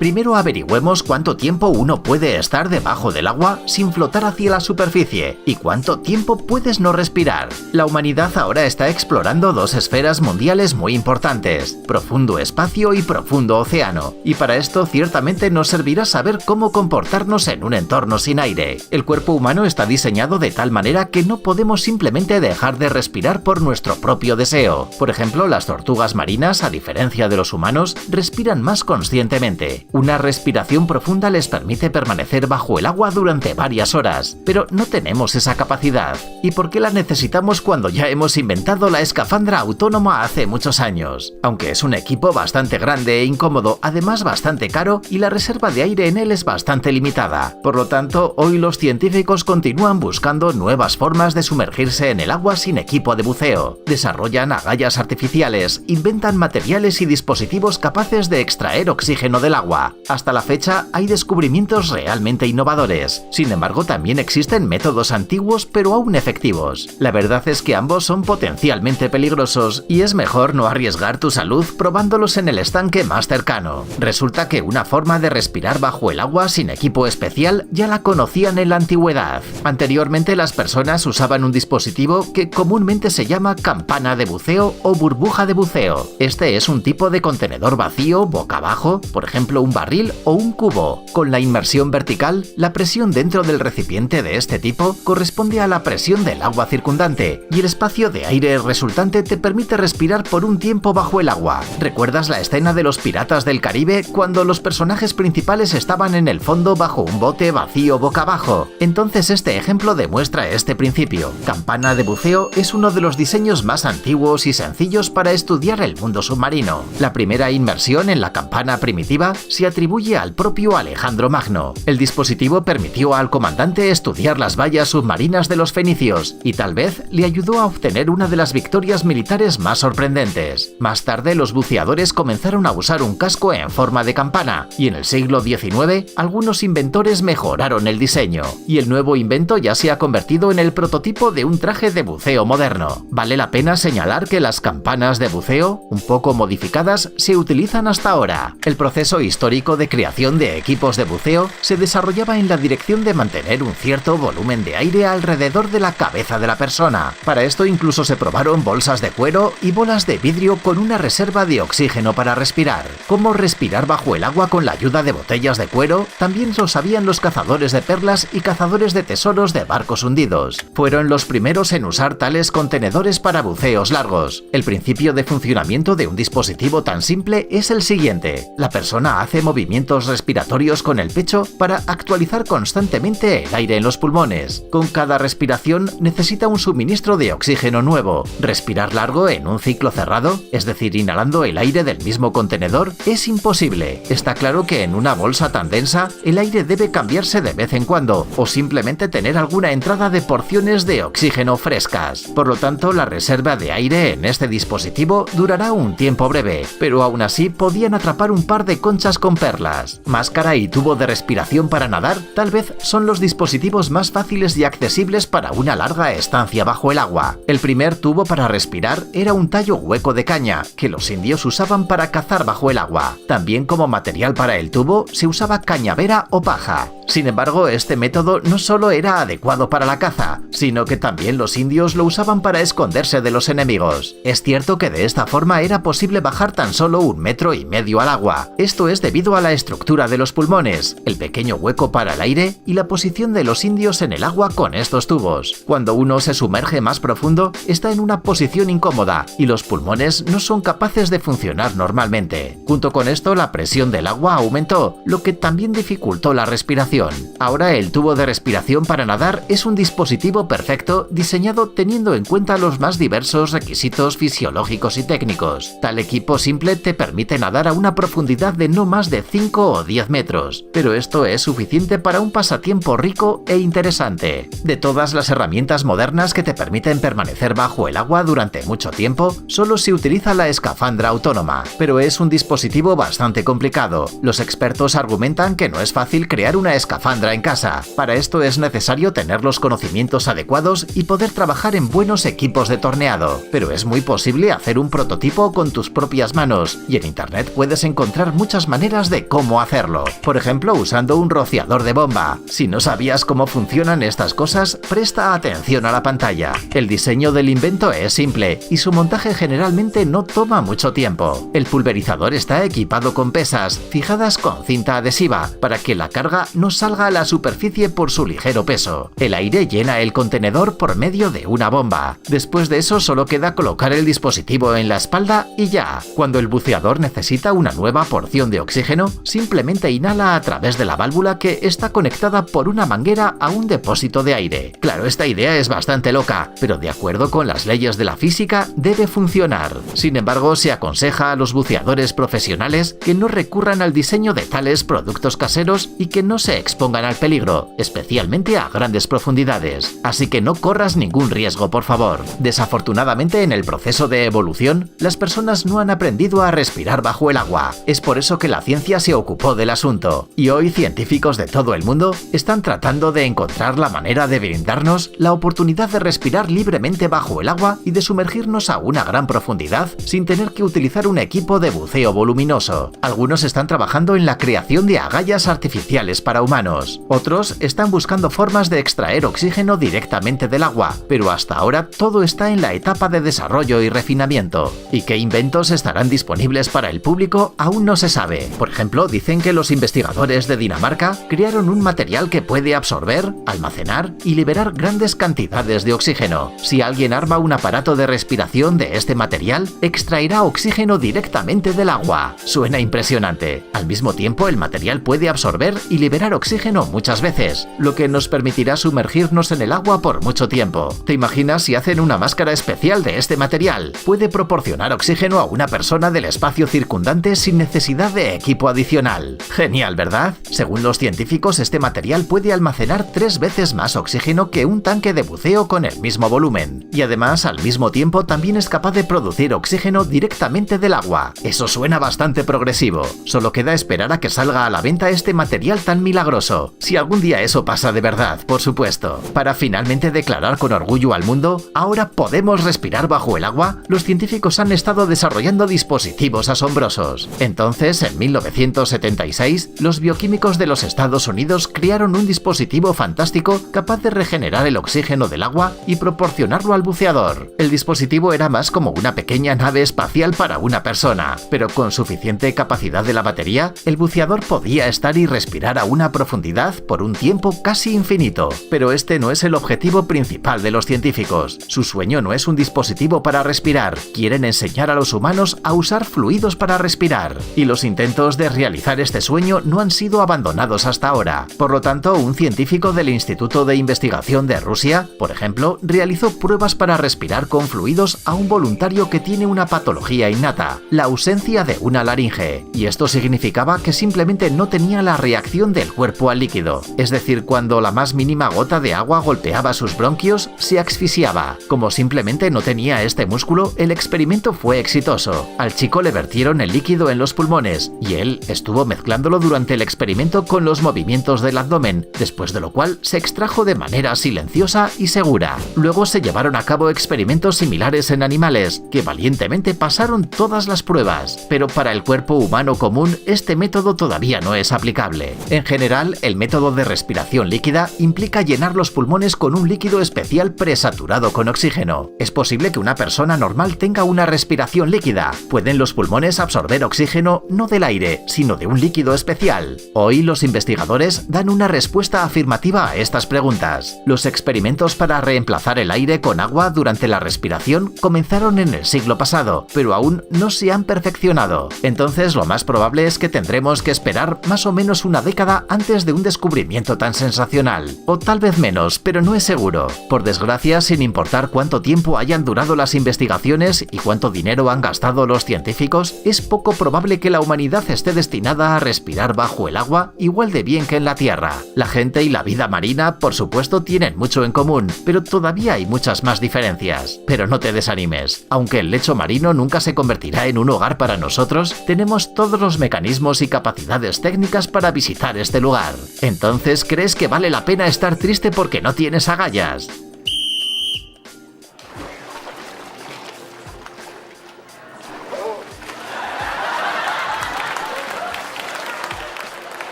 Primero averigüemos cuánto tiempo uno puede estar debajo del agua sin flotar hacia la superficie y cuánto tiempo puedes no respirar. La humanidad ahora está explorando dos esferas mundiales muy importantes, profundo espacio y profundo océano, y para esto ciertamente nos servirá saber cómo comportarnos en un entorno sin aire. El cuerpo humano está diseñado de tal manera que no podemos simplemente dejar de respirar por nuestro propio deseo. Por ejemplo, las tortugas marinas, a diferencia de los humanos, respiran más conscientemente. Una respiración profunda les permite permanecer bajo el agua durante varias horas, pero no tenemos esa capacidad. ¿Y por qué la necesitamos cuando ya hemos inventado la escafandra autónoma hace muchos años? Aunque es un equipo bastante grande e incómodo, además bastante caro, y la reserva de aire en él es bastante limitada. Por lo tanto, hoy los científicos continúan buscando nuevas formas de sumergirse en el agua sin equipo de buceo. Desarrollan agallas artificiales, inventan materiales y dispositivos capaces de extraer oxígeno del agua. Hasta la fecha hay descubrimientos realmente innovadores. Sin embargo, también existen métodos antiguos pero aún efectivos. La verdad es que ambos son potencialmente peligrosos y es mejor no arriesgar tu salud probándolos en el estanque más cercano. Resulta que una forma de respirar bajo el agua sin equipo especial ya la conocían en la antigüedad. Anteriormente las personas usaban un dispositivo que comúnmente se llama campana de buceo o burbuja de buceo. Este es un tipo de contenedor vacío boca abajo, por ejemplo un barril o un cubo. Con la inmersión vertical, la presión dentro del recipiente de este tipo corresponde a la presión del agua circundante y el espacio de aire resultante te permite respirar por un tiempo bajo el agua. ¿Recuerdas la escena de los Piratas del Caribe cuando los personajes principales estaban en el fondo bajo un bote vacío boca abajo? Entonces este ejemplo demuestra este principio. Campana de buceo es uno de los diseños más antiguos y sencillos para estudiar el mundo submarino. La primera inmersión en la campana primitiva se atribuye al propio Alejandro Magno. El dispositivo permitió al comandante estudiar las vallas submarinas de los fenicios y tal vez le ayudó a obtener una de las victorias militares más sorprendentes. Más tarde los buceadores comenzaron a usar un casco en forma de campana y en el siglo XIX algunos inventores mejoraron el diseño y el nuevo invento ya se ha convertido en el prototipo de un traje de buceo moderno. Vale la pena señalar que las campanas de buceo, un poco modificadas, se utilizan hasta ahora. El proceso histórico de creación de equipos de buceo se desarrollaba en la dirección de mantener un cierto volumen de aire alrededor de la cabeza de la persona. Para esto incluso se probaron bolsas de cuero y bolas de vidrio con una reserva de oxígeno para respirar. ¿Cómo respirar bajo el agua con la ayuda de botellas de cuero? También lo sabían los cazadores de perlas y cazadores de tesoros de barcos hundidos. Fueron los primeros en usar tales contenedores para buceos largos. El principio de funcionamiento de un dispositivo tan simple es el siguiente. La persona hace movimientos respiratorios con el pecho para actualizar constantemente el aire en los pulmones. Con cada respiración necesita un suministro de oxígeno nuevo. Respirar largo en un ciclo cerrado, es decir, inhalando el aire del mismo contenedor, es imposible. Está claro que en una bolsa tan densa, el aire debe cambiarse de vez en cuando o simplemente tener alguna entrada de porciones de oxígeno frescas. Por lo tanto, la reserva de aire en este dispositivo durará un tiempo breve, pero aún así podían atrapar un par de conchas con perlas. Máscara y tubo de respiración para nadar tal vez son los dispositivos más fáciles y accesibles para una larga estancia bajo el agua. El primer tubo para respirar era un tallo hueco de caña, que los indios usaban para cazar bajo el agua. También como material para el tubo se usaba cañavera o paja. Sin embargo, este método no solo era adecuado para la caza, sino que también los indios lo usaban para esconderse de los enemigos. Es cierto que de esta forma era posible bajar tan solo 1,5 metros al agua. Esto es debido a la estructura de los pulmones, el pequeño hueco para el aire y la posición de los indios en el agua con estos tubos. Cuando uno se sumerge más profundo, está en una posición incómoda y los pulmones no son capaces de funcionar normalmente. Junto con esto, la presión del agua aumentó, lo que también dificultó la respiración. Ahora el tubo de respiración para nadar es un dispositivo perfecto diseñado teniendo en cuenta los más diversos requisitos fisiológicos y técnicos. Tal equipo simple te permite nadar a una profundidad de no más de 5 o 10 metros, pero esto es suficiente para un pasatiempo rico e interesante. De todas las herramientas modernas que te permiten permanecer bajo el agua durante mucho tiempo, solo se utiliza la escafandra autónoma, pero es un dispositivo bastante complicado. Los expertos argumentan que no es fácil crear una escafandra escafandra en casa. Para esto es necesario tener los conocimientos adecuados y poder trabajar en buenos equipos de torneado, pero es muy posible hacer un prototipo con tus propias manos, y en internet puedes encontrar muchas maneras de cómo hacerlo. Por ejemplo, usando un rociador de bomba. Si no sabías cómo funcionan estas cosas, presta atención a la pantalla. El diseño del invento es simple y su montaje generalmente no toma mucho tiempo. El pulverizador está equipado con pesas, fijadas con cinta adhesiva, para que la carga no salga a la superficie por su ligero peso. El aire llena el contenedor por medio de una bomba. Después de eso solo queda colocar el dispositivo en la espalda y ya. Cuando el buceador necesita una nueva porción de oxígeno, simplemente inhala a través de la válvula que está conectada por una manguera a un depósito de aire. Claro, esta idea es bastante loca, pero de acuerdo con las leyes de la física debe funcionar. Sin embargo, se aconseja a los buceadores profesionales que no recurran al diseño de tales productos caseros y que no se expongan al peligro, especialmente a grandes profundidades. Así que no corras ningún riesgo, por favor. Desafortunadamente, en el proceso de evolución, las personas no han aprendido a respirar bajo el agua. Es por eso que la ciencia se ocupó del asunto. Y hoy científicos de todo el mundo están tratando de encontrar la manera de brindarnos la oportunidad de respirar libremente bajo el agua y de sumergirnos a una gran profundidad sin tener que utilizar un equipo de buceo voluminoso. Algunos están trabajando en la creación de agallas artificiales para humanos. Otros están buscando formas de extraer oxígeno directamente del agua, pero hasta ahora todo está en la etapa de desarrollo y refinamiento. ¿Y qué inventos estarán disponibles para el público? Aún no se sabe. Por ejemplo, dicen que los investigadores de Dinamarca crearon un material que puede absorber, almacenar y liberar grandes cantidades de oxígeno. Si alguien arma un aparato de respiración de este material, extraerá oxígeno directamente del agua. Suena impresionante. Al mismo tiempo, el material puede absorber y liberar oxígeno muchas veces, lo que nos permitirá sumergirnos en el agua por mucho tiempo. ¿Te imaginas si hacen una máscara especial de este material? Puede proporcionar oxígeno a una persona del espacio circundante sin necesidad de equipo adicional. Genial, ¿verdad? Según los científicos, este material puede almacenar 3 veces más oxígeno que un tanque de buceo con el mismo volumen. Y además, al mismo tiempo, también es capaz de producir oxígeno directamente del agua. Eso suena bastante progresivo. Solo queda esperar a que salga a la venta este material tan milagroso. Si algún día eso pasa de verdad, por supuesto. Para finalmente declarar con orgullo al mundo, ahora podemos respirar bajo el agua, los científicos han estado desarrollando dispositivos asombrosos. Entonces, en 1976, los bioquímicos de los Estados Unidos crearon un dispositivo fantástico capaz de regenerar el oxígeno del agua y proporcionarlo al buceador. El dispositivo era más como una pequeña nave espacial para una persona, pero con suficiente capacidad de la batería, el buceador podía estar y respirar a una profundidad por un tiempo casi infinito. Pero este no es el objetivo principal de los científicos. Su sueño no es un dispositivo para respirar, quieren enseñar a los humanos a usar fluidos para respirar. Y los intentos de realizar este sueño no han sido abandonados hasta ahora. Por lo tanto, un científico del Instituto de Investigación de Rusia, por ejemplo, realizó pruebas para respirar con fluidos a un voluntario que tiene una patología innata, la ausencia de una laringe. Y esto significaba que simplemente no tenía la reacción del cuerpo al líquido. Es decir, cuando la más mínima gota de agua golpeaba sus bronquios, se asfixiaba. Como simplemente no tenía este músculo, el experimento fue exitoso. Al chico le vertieron el líquido en los pulmones y él estuvo mezclándolo durante el experimento con los movimientos del abdomen, después de lo cual se extrajo de manera silenciosa y segura. Luego se llevaron a cabo experimentos similares en animales, que valientemente pasaron todas las pruebas, pero para el cuerpo humano común este método todavía no es aplicable. En general, el método de respiración líquida implica llenar los pulmones con un líquido especial presaturado con oxígeno. Es posible que una persona normal tenga una respiración líquida. ¿Pueden los pulmones absorber oxígeno no del aire, sino de un líquido especial? Hoy los investigadores dan una respuesta afirmativa a estas preguntas. Los experimentos para reemplazar el aire con agua durante la respiración comenzaron en el siglo pasado, pero aún no se han perfeccionado. Entonces, lo más probable es que tendremos que esperar más o menos una década antes de un descubrimiento tan sensacional. O tal vez menos, pero no es seguro. Por desgracia, sin importar cuánto tiempo hayan durado las investigaciones y cuánto dinero han gastado los científicos, es poco probable que la humanidad esté destinada a respirar bajo el agua igual de bien que en la Tierra. La gente y la vida marina, por supuesto, tienen mucho en común, pero todavía hay muchas más diferencias. Pero no te desanimes. Aunque el lecho marino nunca se convertirá en un hogar para nosotros, tenemos todos los mecanismos y capacidades técnicas para visitar este lugar. lugar. Entonces crees que vale la pena estar triste porque no tienes agallas.